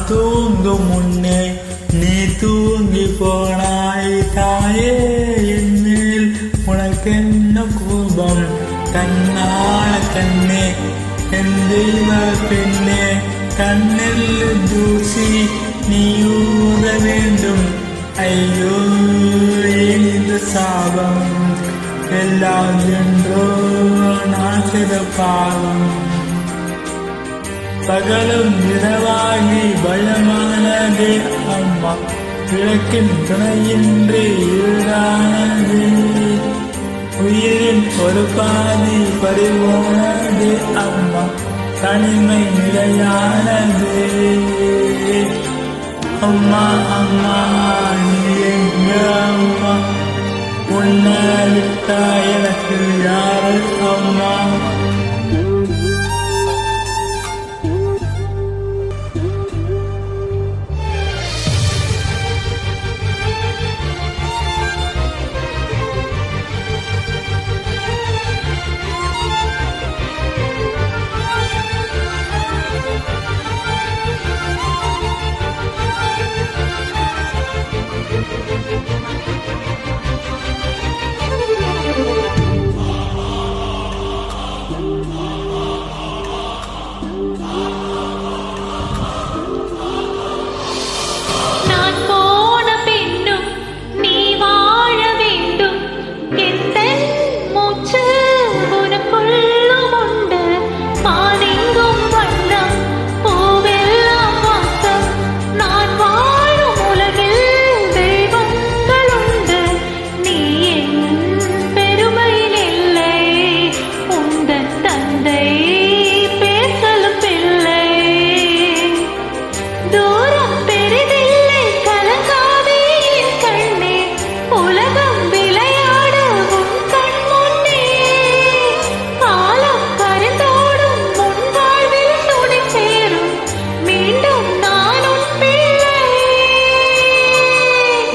தூங்கும் முன்னே நீ தூங்கி போனாய் தாயே என்னில் உனக்கென்ன கோபம் கண்ணாள கண்ணே என் தெய்வ பெண்ணே கண்ணில் தூசி நீ ஊற வேண்டும் ஐயோ இந்த சாபம் எல்லாம் என்றோ நான் செய்த பாவம் பகலும் இரவாகி பயமானதே அம்மா விளக்கின் துணையின்றி ஈடானது உயிரின் ஒரு பாதி பறிவோனது அம்மா தனிமை நிலையானது அம்மா அம்மா நீ எங்க அம்மா உன்னை விட்டா எனக்கு யாரு அம்மா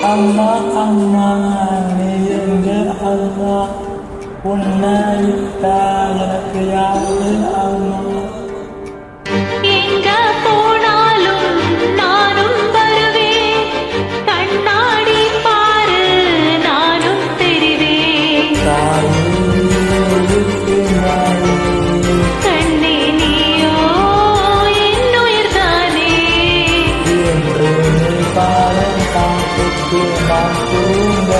அம்மா அம்மா நீ எங்க அம்மா உன்னை விட்டா எனக்கு யாரு அம்மா எங்க போனாலும் நானும் வருவேன் கண்ணாடி பாரு நானும் தெரிவேன் கண்ணே நீயோ என்னுயிர் தானே பாடம் காட்டுக்கு நான் தூங்க